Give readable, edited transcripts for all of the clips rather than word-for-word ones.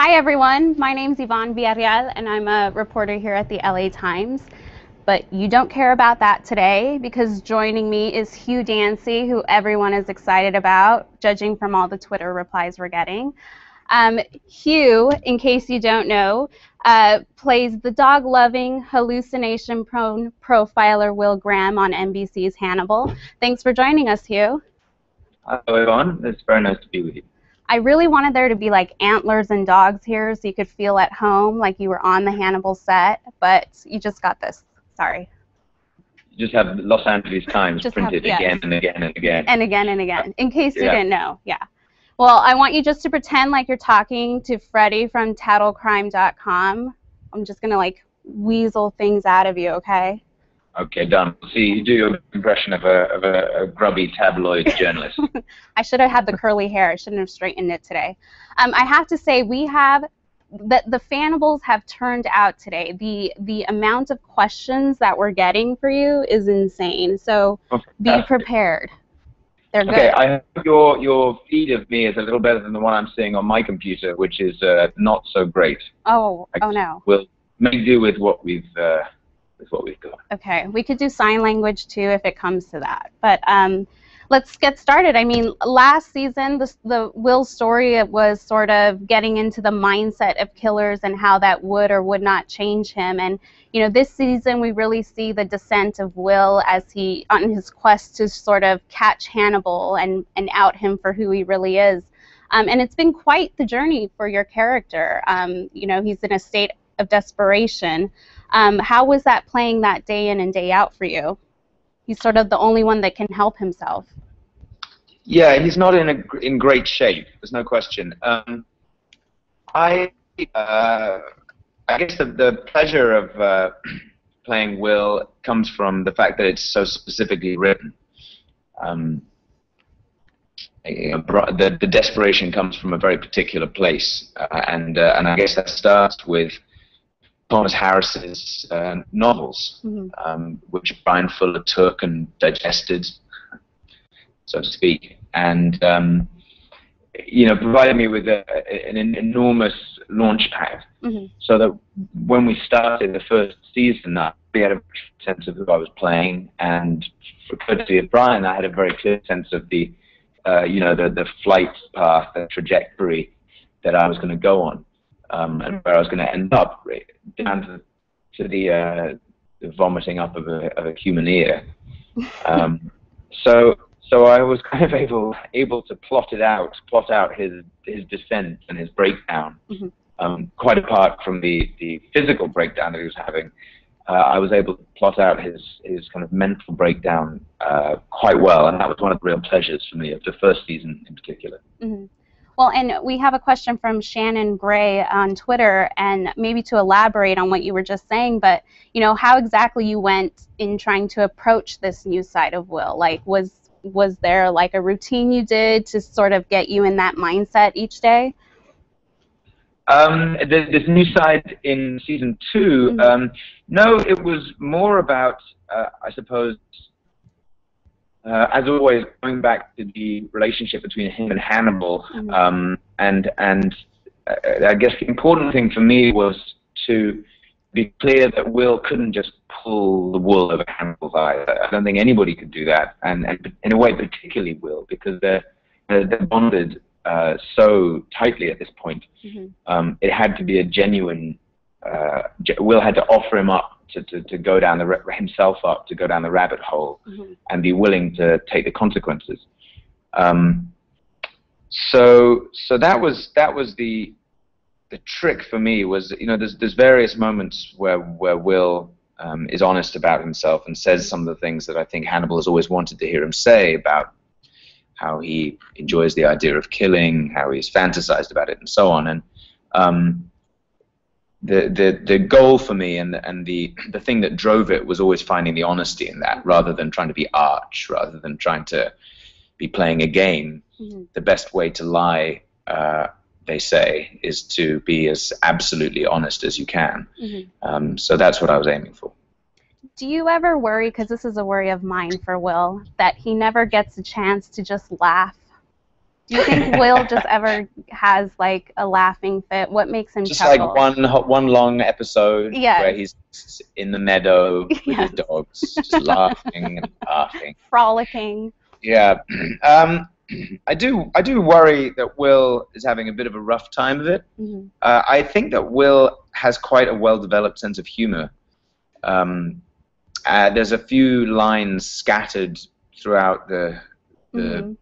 Hi everyone, my name's Yvonne Villarreal and I'm a reporter here at the LA Times. But you don't care about that today because joining me is Hugh Dancy, who everyone is excited about, judging from all the Twitter replies we're getting. Hugh, in case you don't know, plays the dog-loving, hallucination-prone profiler Will Graham on NBC's Hannibal. Thanks for joining us, Hugh. Hello, Yvonne. It's very nice to be with you. I really wanted there to be like antlers and dogs here so you could feel at home like you were on the Hannibal set, but you just got this. Sorry. You just have Los Angeles Times printed again and again and again. And again and again, in case you didn't know. Yeah. Well, I want you just to pretend like you're talking to Freddie from TitleCrime.com. I'm just going to like weasel things out of you, okay? Okay, done. See, you do your impression of a grubby tabloid journalist. I should have had the curly hair. I shouldn't have straightened it today. I have to say, the Fannibles have turned out today. The amount of questions that we're getting for you is insane. So be prepared. They're good. Okay, I hope your feed of me is a little better than the one I'm seeing on my computer, which is not so great. Oh no. We'll make do with what we've got. Okay, we could do sign language too if it comes to that. But let's get started. I mean, last season, the Will story was sort of getting into the mindset of killers and how that would or would not change him. And you know, this season we really see the descent of Will as he on his quest to sort of catch Hannibal and out him for who he really is. And it's been quite the journey for your character. You know, he's in a state of desperation. How was that playing that day in and day out for you? He's sort of the only one that can help himself. Yeah, he's not in great shape. There's no question. I guess the pleasure of playing Will comes from the fact that it's so specifically written. The desperation comes from a very particular place, and I guess that starts with Thomas Harris's novels, which Brian Fuller took and digested, so to speak, and you know, provided me with an enormous launch pad, so that when we started the first season, we had a sense of who I was playing, and for courtesy of Brian, I had a very clear sense of the you know, the flight path, the trajectory that I was going to go on. And where I was going to end up, down to the vomiting up of a human ear. So I was kind of able to plot out his descent and his breakdown. Quite apart from the physical breakdown that he was having, I was able to plot out his kind of mental breakdown quite well, and that was one of the real pleasures for me of the first season in particular. Well, and we have a question from Shannon Gray on Twitter, and maybe to elaborate on what you were just saying, but you know, how exactly you went in trying to approach this new side of Will? Like, was there like a routine you did to sort of get you in that mindset each day? This new side in season 2, no, it was more about, I suppose, as always, going back to the relationship between him and Hannibal, and I guess the important thing for me was to be clear that Will couldn't just pull the wool over Hannibal's eyes. I don't think anybody could do that, and in a way, particularly Will, because they're bonded so tightly at this point. It had to be a genuine. Will had to offer him up to go down himself up to go down the rabbit hole, and be willing to take the consequences. So that was the trick for me. Was, you know, there's various moments where Will is honest about himself and says some of the things that I think Hannibal has always wanted to hear him say about how he enjoys the idea of killing, how he's fantasized about it, and so on. And the goal for me and the thing that drove it was always finding the honesty in that, rather than trying to be arch, rather than trying to be playing a game. The best way to lie, they say, is to be as absolutely honest as you can. So that's what I was aiming for. Do you ever worry, because this is a worry of mine for Will, that he never gets a chance to just laugh? Do you think Will just ever has like a laughing fit? What makes him Just chuckle? like one long episode where Yes. he's in the meadow with Yes. his dogs, just laughing and laughing. Frolicking. Yeah. I do worry that Will is having a bit of a rough time of it. Mm-hmm. I think that Will has quite a well-developed sense of humor. There's a few lines scattered throughout the Mm-hmm.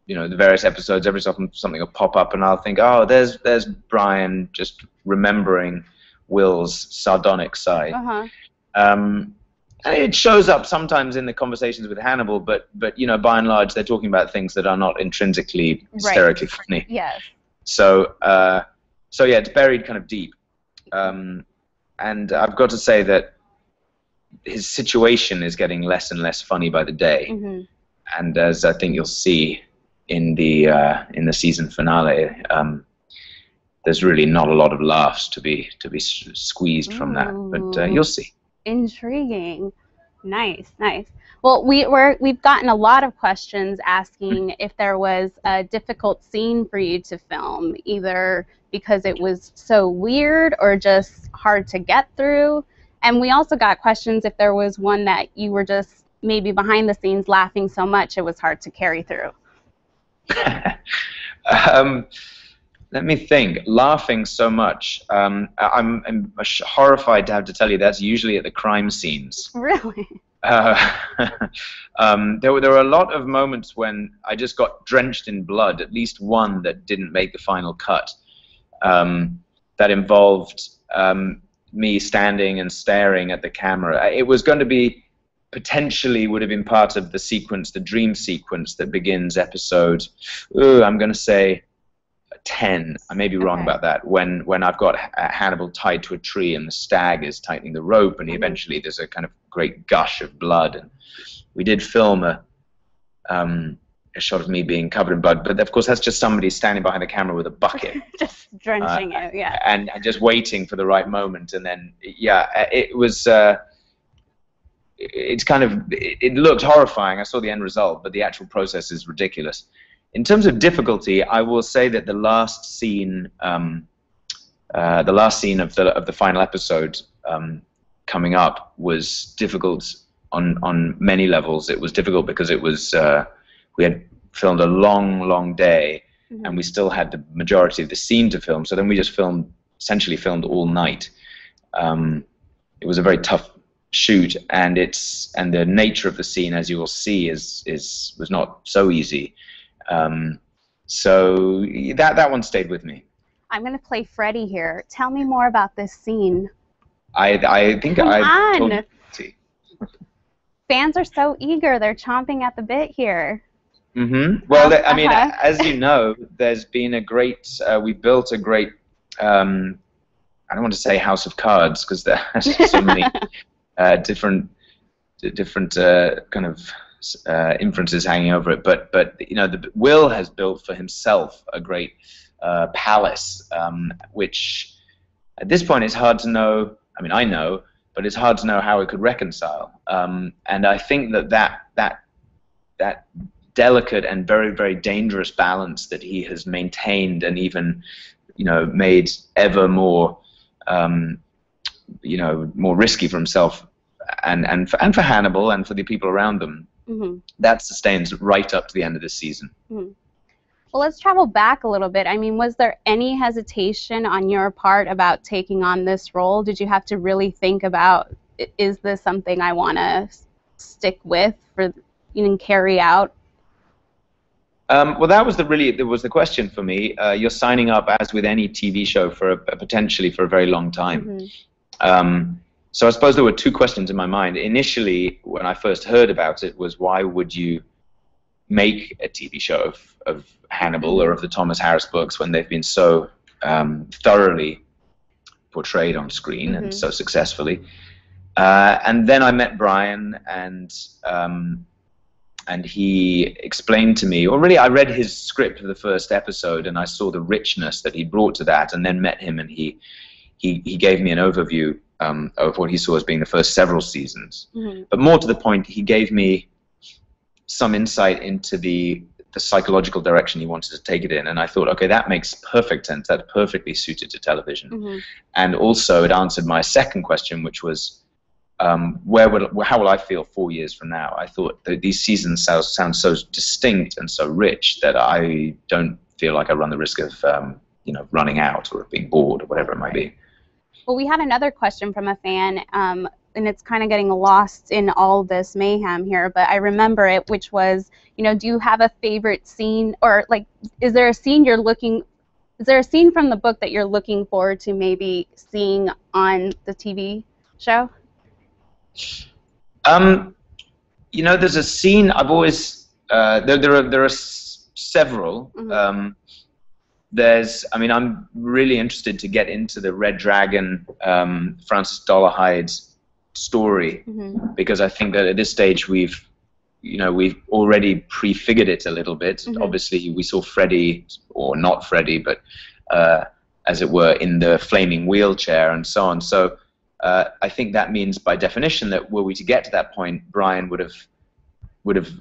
you know, the various episodes. Every so often something will pop up, and I'll think, oh, there's Brian just remembering Will's sardonic side. And it shows up sometimes in the conversations with Hannibal, but you know, by and large, they're talking about things that are not intrinsically hysterically funny. Yes. So yeah, it's buried kind of deep. And I've got to say that his situation is getting less and less funny by the day. Mm-hmm. And as I think you'll see in the season finale, there's really not a lot of laughs to be squeezed from that. But you'll see. Intriguing. Nice, nice. Well, we've gotten a lot of questions asking if there was a difficult scene for you to film, either because it was so weird or just hard to get through. And we also got questions if there was one that you were just maybe behind the scenes laughing so much it was hard to carry through. Let me think. Laughing so much. I'm horrified to have to tell you that's usually at the crime scenes. Really? There were a lot of moments when I just got drenched in blood, at least one that didn't make the final cut, that involved me standing and staring at the camera. It was going to be, potentially would have been part of the sequence, the dream sequence that begins episode, I'm going to say 10. I may be wrong about that. When I've got Hannibal tied to a tree and the stag is tightening the rope, and eventually there's a kind of great gush of blood. And we did film a shot of me being covered in blood, but of course that's just somebody standing behind the camera with a bucket, just drenching it, yeah, and just waiting for the right moment. And then it was. It's kind of, it looked horrifying. I saw the end result, but the actual process is ridiculous. In terms of difficulty, I will say that the last scene of the final episode coming up was difficult on many levels. It was difficult because it was we had filmed a long day, and we still had the majority of the scene to film. So then we just essentially filmed all night. It was a very tough shoot, and the nature of the scene, as you will see, was not so easy. So that one stayed with me. I'm going to play Freddie here. Tell me more about this scene. I think I told you. Fans are so eager. They're chomping at the bit here. Well, I mean, as you know, there's been a great, we built a great, I don't want to say house of cards, because there's so many different kind of inferences hanging over it, but you know, Will has built for himself a great palace, which at this point is hard to know. I mean, I know, but it's hard to know how it could reconcile. And I think that delicate and very, very dangerous balance that he has maintained, and even, you know, made ever more, you know, more risky for himself and for Hannibal and for the people around them. That sustains right up to the end of this season. Well, let's travel back a little bit. I mean, was there any hesitation on your part about taking on this role? Did you have to really think about, is this something I want to stick with for, you know, carry out? Well, that was the question for me. You're signing up, as with any TV show, for potentially for a very long time. So I suppose there were two questions in my mind. Initially, when I first heard about it, was why would you make a TV show of Hannibal or of the Thomas Harris books when they've been so thoroughly portrayed on screen and so successfully? And then I met Brian, and he explained to me, or really I read his script for the first episode, and I saw the richness that he brought to that, and then met him, and he gave me an overview of what he saw as being the first several seasons. But more to the point, he gave me some insight into the the psychological direction he wanted to take it in, and I thought, okay, that makes perfect sense. That's perfectly suited to television. And also, it answered my second question, which was, how will I feel 4 years from now? I thought that these seasons sound so distinct and so rich that I don't feel like I run the risk of running out or being bored or whatever it might be. Well, we had another question from a fan, and it's kind of getting lost in all this mayhem here, but I remember it, which was, do you have a favorite scene, or like, is there a scene from the book that you're looking forward to maybe seeing on the TV show? There's a scene I've always there are several. I'm really interested to get into the Red Dragon, Francis Dolarhyde's story, because I think that at this stage we've already prefigured it a little bit. Obviously, we saw Freddy, or not Freddy, but as it were, in the flaming wheelchair and so on. So I think that means, by definition, that were we to get to that point, Brian would have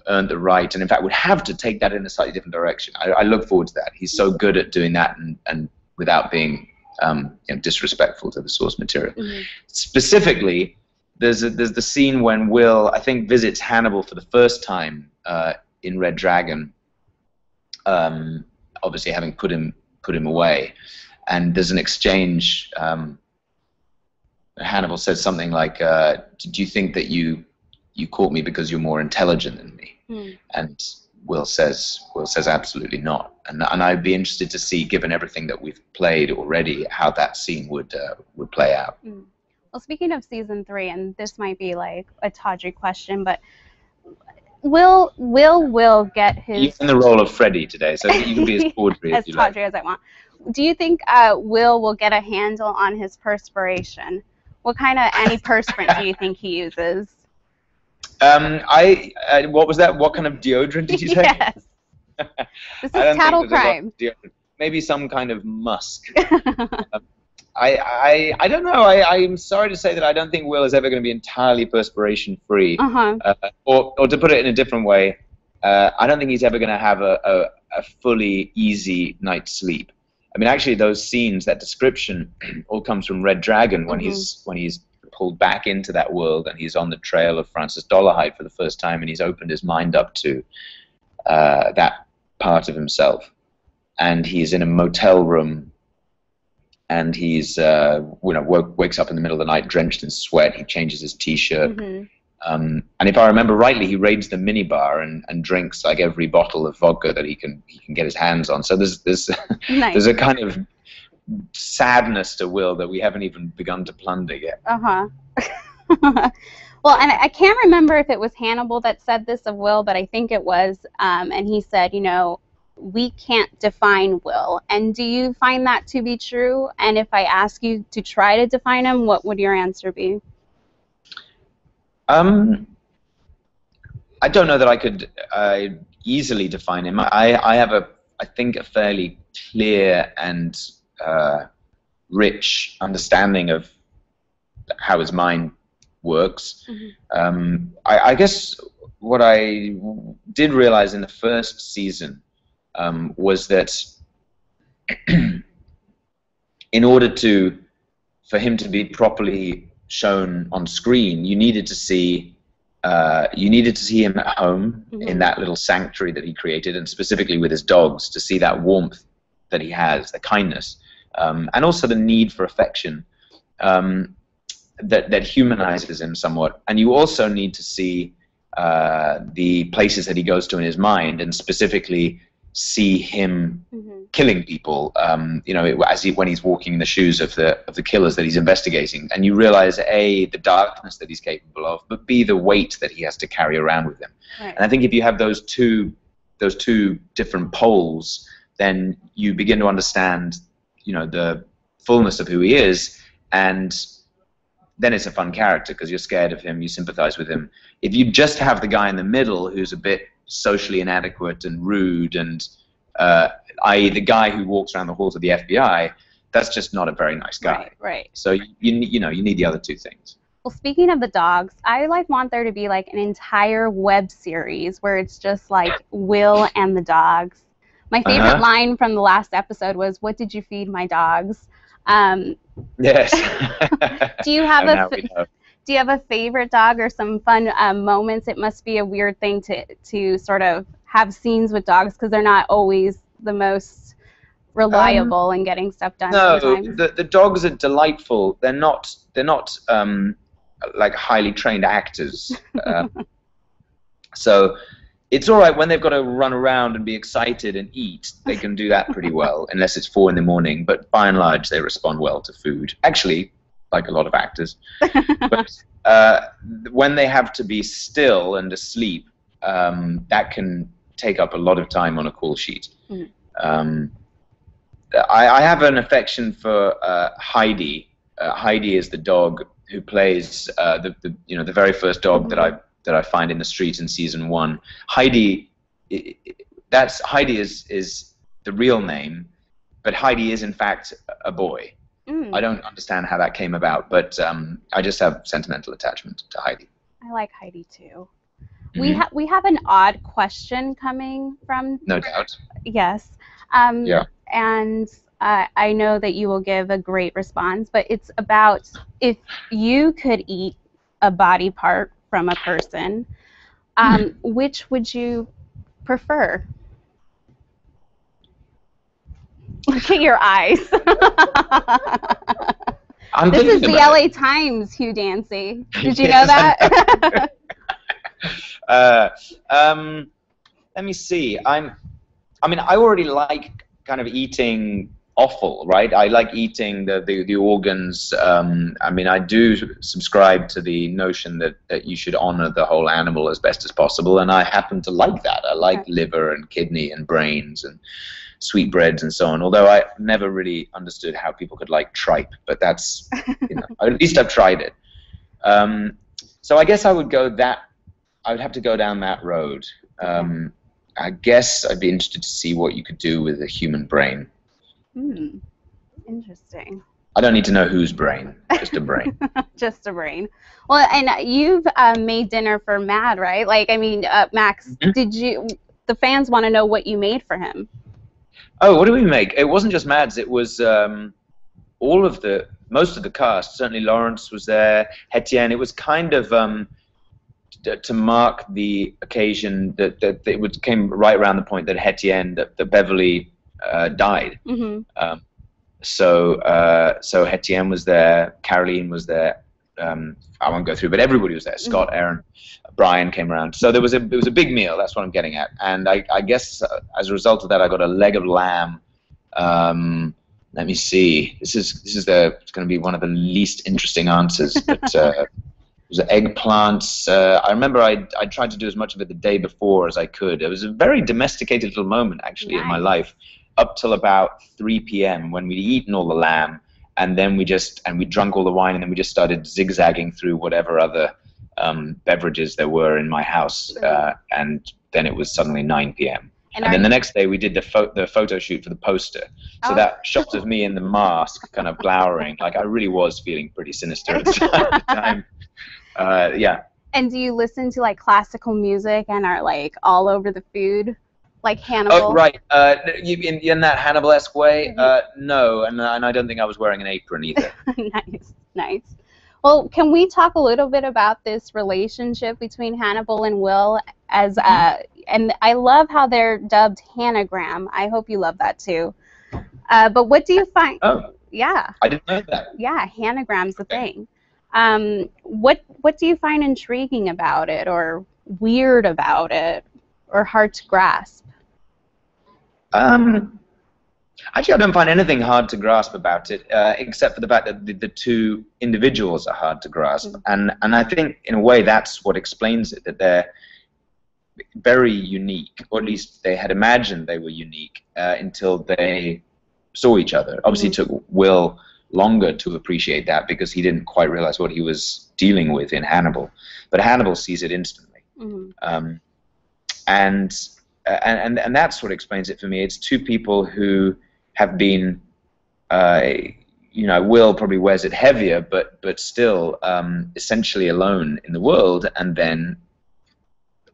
earned the right, and in fact would have to take that in a slightly different direction. I look forward to that. He's so good at doing that, and without being disrespectful to the source material. Specifically, there's the scene when Will, I think, visits Hannibal for the first time in Red Dragon, obviously having put him away, and there's an exchange. Hannibal says something like, "Do you think that you caught me because you're more intelligent than me?" And Will says absolutely not. And I'd be interested to see, given everything that we've played already, how that scene would play out. Well, speaking of season 3, and this might be like a tawdry question, but Will get his... You're in the role of Freddy today, so you can be as tawdry as tawdry as I want. Do you think Will get a handle on his perspiration? What kind of antiperspirant do you think he uses? What was that? What kind of deodorant did you say? Yes. This is tattle crime. Maybe some kind of musk. I don't know. I'm sorry to say that I don't think Will is ever going to be entirely perspiration free. Or to put it in a different way, I don't think he's ever going to have a fully easy night's sleep. I mean, actually, those scenes, that description, all comes from Red Dragon when he's pulled back into that world and he's on the trail of Francis Dolarhyde for the first time, and he's opened his mind up to that part of himself, and he's in a motel room, and he's wakes up in the middle of the night drenched in sweat. He changes his t-shirt. And if I remember rightly, he raids the minibar and drinks like every bottle of vodka that he can get his hands on. So there's Nice. There's a kind of sadness to Will that we haven't even begun to plunder yet. Well, and I can't remember if it was Hannibal that said this of Will, but I think it was. And he said, we can't define Will. And do you find that to be true? And if I ask you to try to define him, what would your answer be? I don't know that I could easily define him. I have I think a fairly clear and rich understanding of how his mind works. I guess what I did realize in the first season was that in order for him to be properly shown on screen, you needed to see him at home in that little sanctuary that he created, and specifically with his dogs, to see that warmth that he has, the kindness, and also the need for affection that humanizes him somewhat. And you also need to see the places that he goes to in his mind, and specifically see him killing people, when he's walking in the shoes of the killers that he's investigating, and you realize, A, the darkness that he's capable of, but B, the weight that he has to carry around with him. Right. And I think if you have those two different poles, then you begin to understand, the fullness of who he is, and then it's a fun character because you're scared of him, you sympathize with him. If you just have the guy in the middle who's a bit socially inadequate and rude, and i.e. the guy who walks around the halls of the FBI, that's just not a very nice guy. Right. So you need the other two things. Well, speaking of the dogs, I like want there to be like an entire web series where it's just like Will and the dogs. My favorite line from the last episode was, "What did you feed my dogs?" Yes. Do you have do you have a favorite dog or some fun moments? It must be a weird thing to sort of have scenes with dogs because they're not always the most reliable in getting stuff done. No, sometimes. the dogs are delightful. They're not like highly trained actors. So it's all right when they've got to run around and be excited and eat. They can do that pretty well, unless it's 4 in the morning. But by and large, they respond well to food. Actually, like a lot of actors. But when they have to be still and asleep, that can take up a lot of time on a call sheet. I have an affection for Heidi. Heidi is the dog who plays the very first dog that I find in the street in season 1. Heidi, Heidi is the real name, but Heidi is in fact a boy. I don't understand how that came about, but I just have sentimental attachment to Heidi. I like Heidi too. We have an odd question coming from. No doubt. Yes. Yeah. And I know that you will give a great response, but it's about if you could eat a body part from a person, which would you prefer? Look at your eyes. This is the LA Times, Hugh Dancy. Did you know that? Let me see. I mean, I already like kind of eating offal, right? I like eating the organs. I mean, I do subscribe to the notion that you should honor the whole animal as best as possible, and I happen to like that. I like liver and kidney and brains and sweetbreads and so on, although I never really understood how people could like tripe, but that's, at least I've tried it. So I guess I would have to go down that road. I guess I'd be interested to see what you could do with a human brain. Interesting. I don't need to know whose brain, just a brain. Just a brain. Well, and you've made dinner for Mad, right? Like, I mean, Max, the fans want to know what you made for him. Oh, what did we make? It wasn't just Mads. It was most of the cast. Certainly Lawrence was there. Etienne. It was kind of to mark the occasion that it came right around the point that Etienne, that Beverly died. So Etienne was there. Caroline was there. I won't go through, but everybody was there. Scott, Aaron, Brian came around. So it was a big meal. That's what I'm getting at. And I guess as a result of that, I got a leg of lamb. Let me see. It's going to be one of the least interesting answers, but it was eggplants. I remember I tried to do as much of it the day before as I could. It was a very domesticated little moment actually in my life, up till about 3 p.m. when we'd eaten all the lamb. And then we drank all the wine, and then we just started zigzagging through whatever other beverages there were in my house, and then it was suddenly 9 p.m. And then the next day we did the photo shoot for the poster. So that shot of me in the mask, kind of glowering, like I really was feeling pretty sinister at the time. Yeah. And do you listen to like classical music and are like all over the food? Like Hannibal? Oh, right. In that Hannibal-esque way? No, and I don't think I was wearing an apron either. Nice. Well, can we talk a little bit about this relationship between Hannibal and Will? And I love how they're dubbed Hannagram. I hope you love that too. But what do you find? Oh, yeah. I didn't know that. Yeah, Hannagram's the thing. What do you find intriguing about it, or weird about it, or hard to grasp? Actually, I don't find anything hard to grasp about it, except for the fact that the two individuals are hard to grasp. And I think, in a way, that's what explains it, that they're very unique, or at least they had imagined they were unique until they saw each other. Obviously, it took Will longer to appreciate that because he didn't quite realize what he was dealing with in Hannibal. But Hannibal sees it instantly. And that's what explains it for me. It's two people who have been, Will probably wears it heavier, but still essentially alone in the world, and then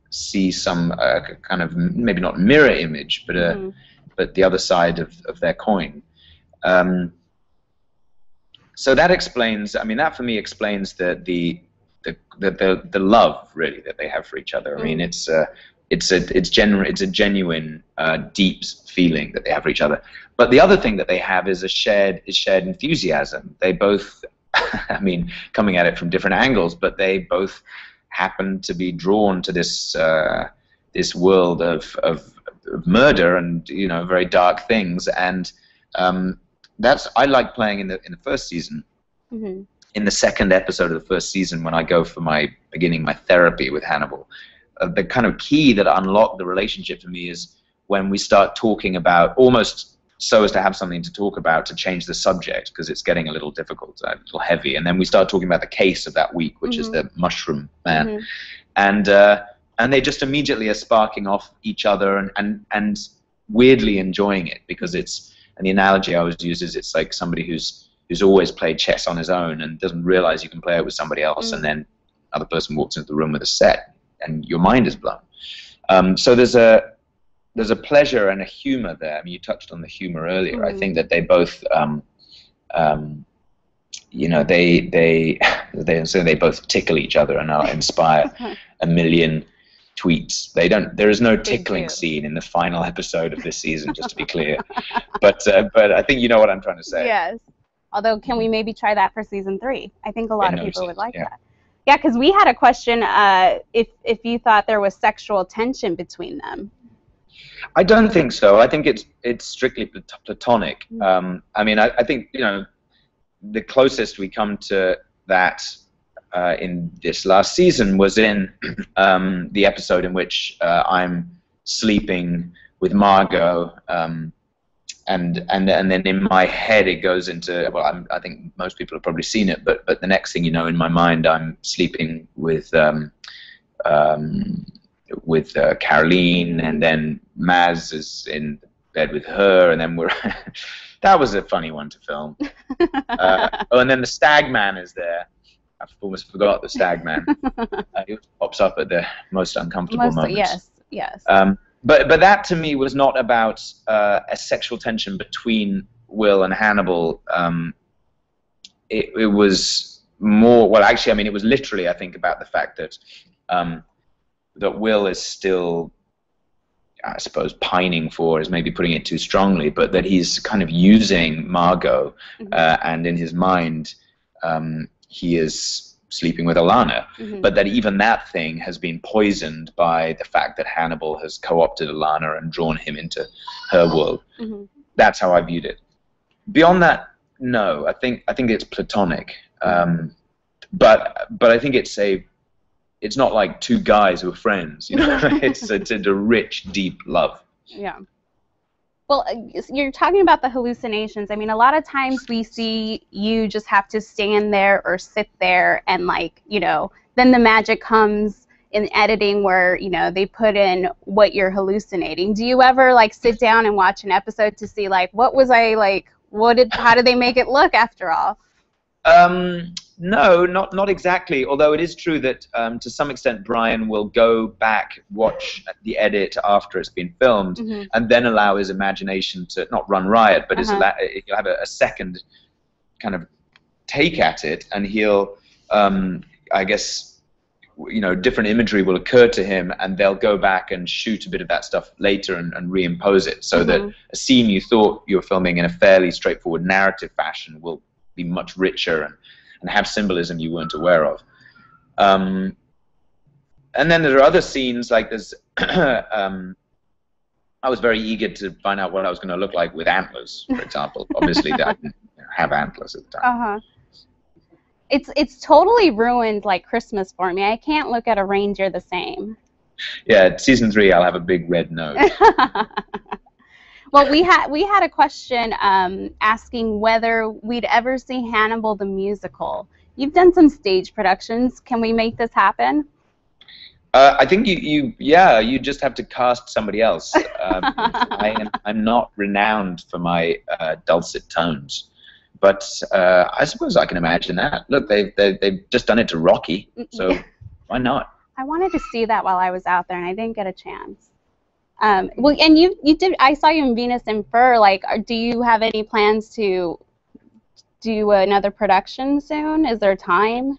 see some kind of maybe not mirror image, but the other side of their coin. So that explains. I mean, that for me explains the love really that they have for each other. I mean, it's a genuine deep feeling that they have for each other. But the other thing that they have is shared enthusiasm. They both, I mean, coming at it from different angles, but they both happen to be drawn to this this world of murder and very dark things. And I like playing in the first season. In the second episode of the first season, when I go for my therapy with Hannibal, the kind of key that unlocked the relationship for me is when we start talking about, almost so as to have something to talk about, to change the subject, because it's getting a little difficult, a little heavy, and then we start talking about the case of that week, which is the mushroom man, and they just immediately are sparking off each other and weirdly enjoying it, because and the analogy I always use is it's like somebody who's always played chess on his own and doesn't realize you can play it with somebody else, and then another person walks into the room with a set and your mind is blown. So there's a pleasure and a humor there. I mean, you touched on the humor earlier. I think that they both they both tickle each other and inspire a million tweets. There is no tickling scene in the final episode of this season, just to be clear. But I think you know what I'm trying to say. Yes. Although, can we maybe try that for season 3? I think a lot of people would like that. Yeah, because we had a question if you thought there was sexual tension between them. I don't think so. I think it's strictly platonic. I mean, I think the closest we come to that in this last season was in the episode in which I'm sleeping with Margot, and then in my head it goes into, well, I think most people have probably seen it, but the next thing you know, in my mind I'm sleeping with Caroline, and then Maz is in bed with her, and then that was a funny one to film. And then the stag man is there. I've almost forgot the stag man. He pops up at the most uncomfortable moments. Yes. But that to me was not about a sexual tension between Will and Hannibal. It was more, well, actually, I mean, it was literally, I think, about the fact that that Will is still, I suppose, pining for is maybe putting it too strongly, but that he's kind of using Margot, and in his mind he is sleeping with Alana, but that even that thing has been poisoned by the fact that Hannibal has co-opted Alana and drawn him into her world. That's how I viewed it. Beyond that, no, I think it's platonic, but I think it's not like two guys who are friends, it's a rich, deep love. Yeah. Well, you're talking about the hallucinations. I mean, a lot of times we see you just have to stand there or sit there, and then the magic comes in editing where, they put in what you're hallucinating. Do you ever sit down and watch an episode to see what was I how did they make it look after all? No, not exactly. Although it is true that to some extent Brian will go back, watch the edit after it's been filmed, and then allow his imagination to not run riot, but he'll have a second kind of take at it, and he'll, I guess, different imagery will occur to him, and they'll go back and shoot a bit of that stuff later and reimpose it, so that a scene you thought you were filming in a fairly straightforward narrative fashion will be much richer and have symbolism you weren't aware of. And then there are other scenes, like there's I was very eager to find out what I was going to look like with antlers, for example. Obviously, I didn't have antlers at the time. It's totally ruined Christmas for me. I can't look at a reindeer the same. Yeah, season 3 I'll have a big red nose. Well, we had a question asking whether we'd ever see Hannibal the Musical. You've done some stage productions. Can we make this happen? I think you just have to cast somebody else. I'm not renowned for my dulcet tones. But I suppose I can imagine that. Look, they've just done it to Rocky, so why not? I wanted to see that while I was out there, and I didn't get a chance. Well, and you did. I saw you in Venus in Fur. Like, do you have any plans to do another production soon? Is there time?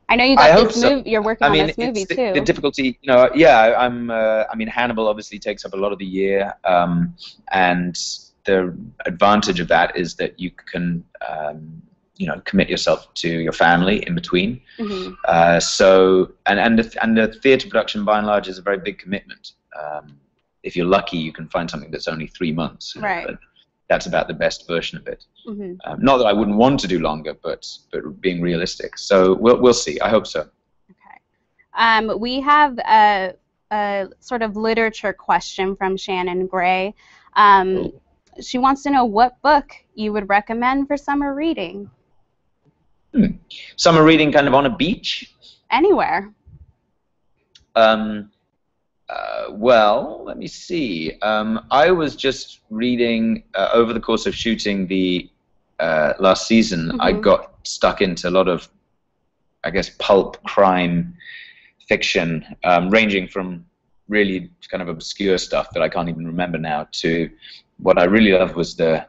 I know you got this movie. You're working on this movie too. The difficulty, you know, yeah. I mean, Hannibal obviously takes up a lot of the year, and the advantage of that is that you can, you know, commit yourself to your family in between. So, and the theatre production by and large is a very big commitment. If you're lucky, you can find something that's only 3 months. Right. But that's about the best version of it. Not that I wouldn't want to do longer, but being realistic. So we'll see. I hope so. Okay. We have a sort of literature question from Shannon Gray. She wants to know what book you would recommend for summer reading. Summer reading, kind of on a beach? Anywhere. Well, let me see. I was just reading over the course of shooting the last season. I got stuck into a lot of, I guess, pulp crime fiction, ranging from really kind of obscure stuff that I can't even remember now to what I really loved was the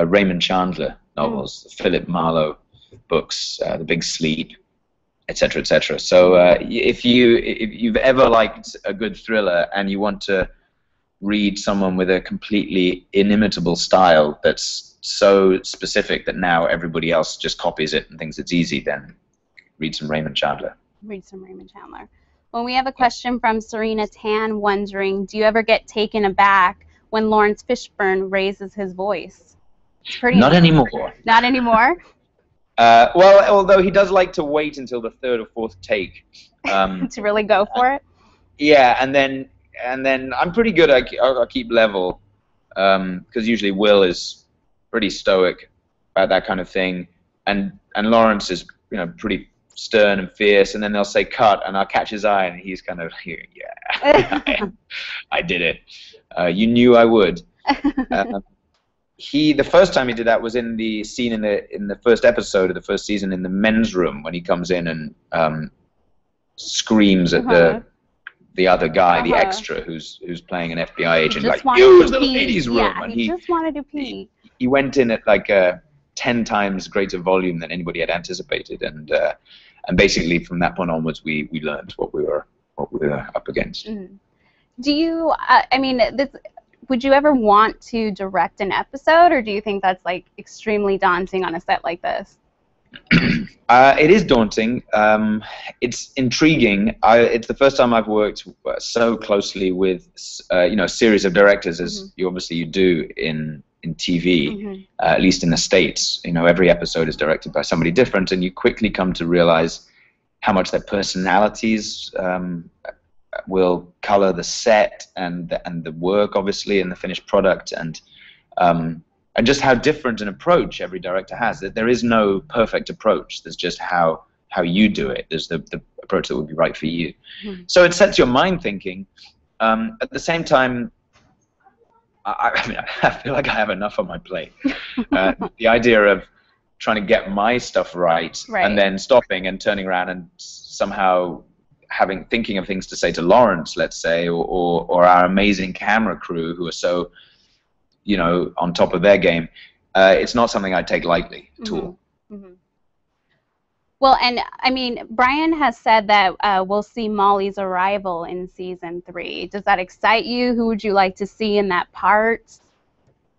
Raymond Chandler novels, the Philip Marlowe books, The Big Sleep, etc., etc. So if you've ever liked a good thriller and you want to read someone with a completely inimitable style that's so specific that now everybody else just copies it and thinks it's easy, then read some Raymond Chandler. Read some Raymond Chandler. Well, we have a question from Serena Tan wondering, do you ever get taken aback when Lawrence Fishburne raises his voice? Not anymore. Not anymore? Well, although he does like to wait until the 3rd or 4th take to really go for it. Yeah, and then I'm pretty good. I'll keep level because usually Will is pretty stoic about that kind of thing, and Lawrence is, you know, pretty stern and fierce. And then they'll say cut, and I'll catch his eye, and he's kind of here. Yeah, I did it. You knew I would. The first time he did that was in the scene in the first episode of the first season in the men's room when he comes in and screams at the other guy, the extra who's playing an FBI agent, like, use the ladies' room. Yeah, and he just wanted to pee. He went in at like 10 times greater volume than anybody had anticipated, and basically from that point onwards we learned what we were up against. Do you? I mean, would you ever want to direct an episode, or do you think that's like extremely daunting on a set like this? It is daunting. It's intriguing. It's the first time I've worked so closely with you know, a series of directors, as you do in TV, at least in the States. You know, every episode is directed by somebody different, and you quickly come to realize how much their personalities will color the set and the work, obviously, and the finished product, and just how different an approach every director has. There is no perfect approach. There's just how you do it. There's the approach that would be right for you. So it sets your mind thinking. At the same time, I feel like I have enough on my plate. The idea of trying to get my stuff right, and then stopping and turning around and somehow thinking of things to say to Lawrence, let's say, or our amazing camera crew who are so, you know, on top of their game. It's not something I take lightly at all. Well, and I mean, Brian has said that we'll see Molly's arrival in season 3. Does that excite you? Who would you like to see in that part?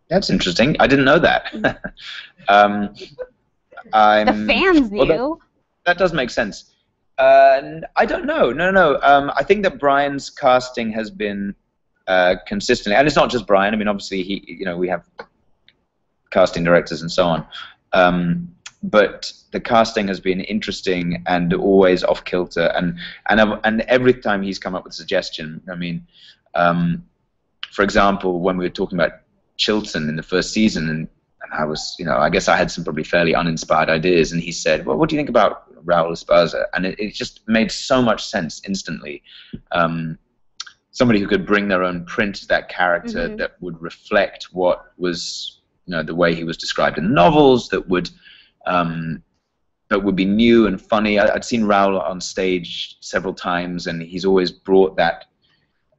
That's interesting. I didn't know that. The fans knew. Well, that does make sense. I don't know. No. I think that Brian's casting has been consistent, and it's not just Brian. I mean, obviously, you know, we have casting directors and so on. But the casting has been interesting and always off kilter, and every time he's come up with a suggestion. I mean, for example, when we were talking about Chilton in the first season, and I was, you know, I guess I had some probably fairly uninspired ideas, and he said, well, what do you think about Raul Esparza? And it just made so much sense instantly. Somebody who could bring their own print to that character that would reflect what was, you know, the way he was described in the novels, that would that would be new and funny. I'd seen Raoul on stage several times, and he's always brought that,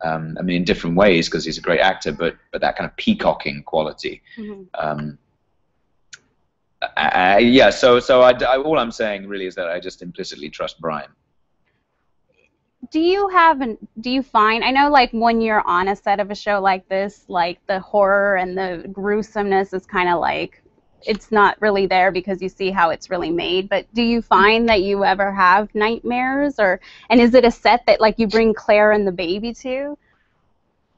I mean, in different ways because he's a great actor, but that kind of peacocking quality. Yeah, so all I'm saying really is that I just implicitly trust Brian. Do you find, I know like when you're on a set of a show like this, like the horror and the gruesomeness is kind of like, it's not really there because you see how it's really made, but do you find that you ever have nightmares, and is it a set that like you bring Claire and the baby to?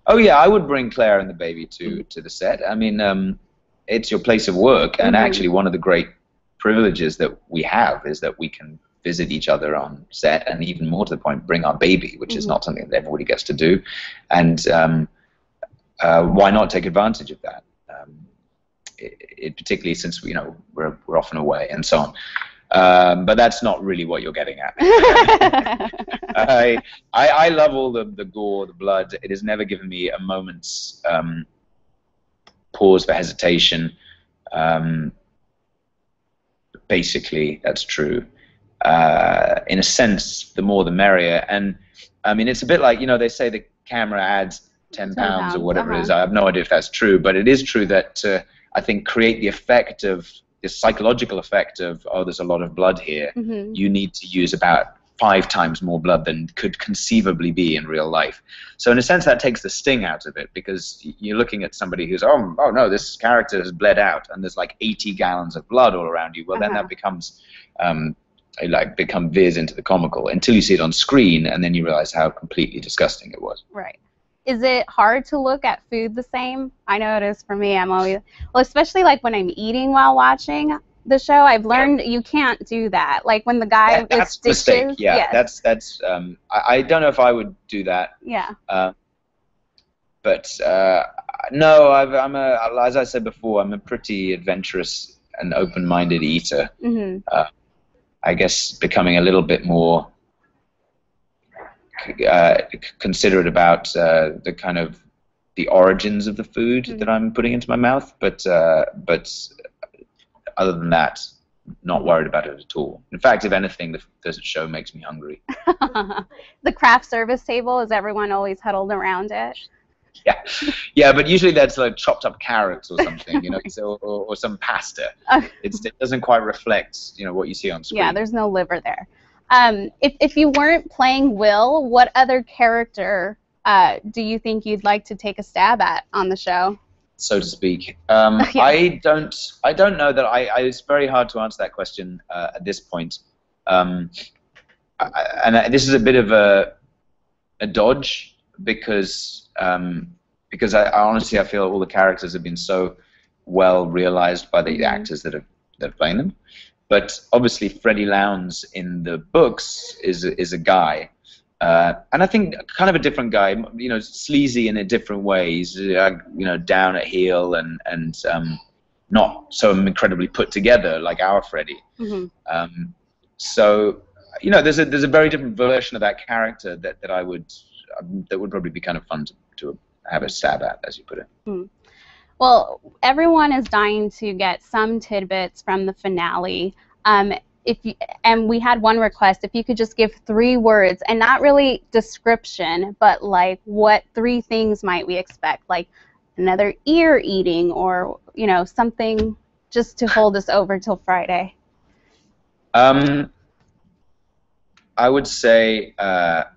Oh yeah, I would bring Claire and the baby to the set. I mean, it's your place of work, and actually one of the great privileges that we have is that we can visit each other on set, and even more to the point, bring our baby, which is not something that everybody gets to do. And why not take advantage of that? Particularly since we're often away and so on. But that's not really what you're getting at. I love all the gore, the blood. It has never given me a moment's pause for hesitation. Basically, that's true. In a sense, the more the merrier. And I mean, it's a bit like, they say the camera adds 10 pounds or whatever it is. I have no idea if that's true, but it is true that I think create the effect of this psychological effect of, oh, there's a lot of blood here. You need to use about 5 times more blood than could conceivably be in real life. So in a sense, that takes the sting out of it, because you're looking at somebody who's, oh no, this character has bled out, and there's like 80 gallons of blood all around you. Well, then that becomes veers into the comical until you see it on screen, and then you realize how completely disgusting it was. Right. Is it hard to look at food the same? I know it is for me. I'm always, well, especially like when I'm eating while watching the show, I've learned you can't do that. Like when the guy that's stitches. Mistake. Yeah, yes. that's. I don't know if I would do that. Yeah. But no, as I said before, I'm a pretty adventurous and open-minded eater. I guess becoming a little bit more considerate about the kind of the origins of the food that I'm putting into my mouth, but other than that, not worried about it at all. In fact, if anything, the show makes me hungry. The craft service table, is everyone always huddled around it? Yeah, but usually that's like chopped up carrots or something, or some pasta. It doesn't quite reflect, what you see on screen. Yeah, there's no liver there. If you weren't playing Will, what other character do you think you'd like to take a stab at on the show? So to speak. I don't know that it's very hard to answer that question at this point. And this is a bit of a dodge because I honestly feel all the characters have been so well realized by the actors that are playing them. But obviously Freddie Lowndes in the books is a guy. And I think kind of a different guy, sleazy in a different way. He's, down at heel and not so incredibly put together like our Freddie. So, there's a very different version of that character that would probably be kind of fun to have a stab at, as you put it. Well, everyone is dying to get some tidbits from the finale. And we had one request, if you could just give 3 words, and not really description, but like what 3 things might we expect, like another ear eating, or something just to hold us over till Friday. I would say, let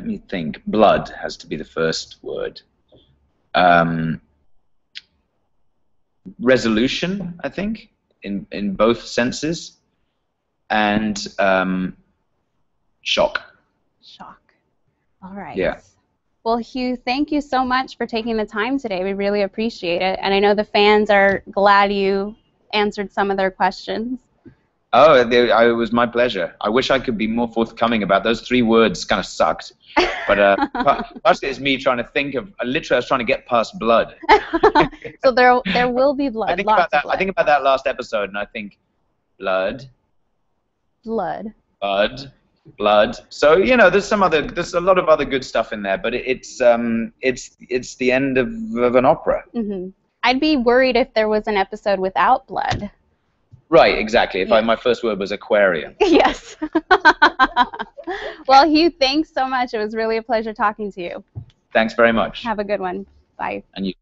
me think. Blood has to be the first word. Resolution, I think, in both senses, and shock. Shock. All right. Yeah. Well, Hugh, thank you so much for taking the time today. We really appreciate it, and I know the fans are glad you answered some of their questions. Oh, it was my pleasure. I wish I could be more forthcoming about those 3 words. Kind of sucked, but partially it's me trying to think of. Literally, I was trying to get past blood. So there will be blood. I think about that. I think about that last episode, and I think blood. Blood. Blood. So there's a lot of other good stuff in there, but it's the end of an opera. I'd be worried if there was an episode without blood. Right, exactly. If my first word was aquarium. Yes. Well, Hugh, thanks so much. It was really a pleasure talking to you. Thanks very much. Have a good one. Bye. And you.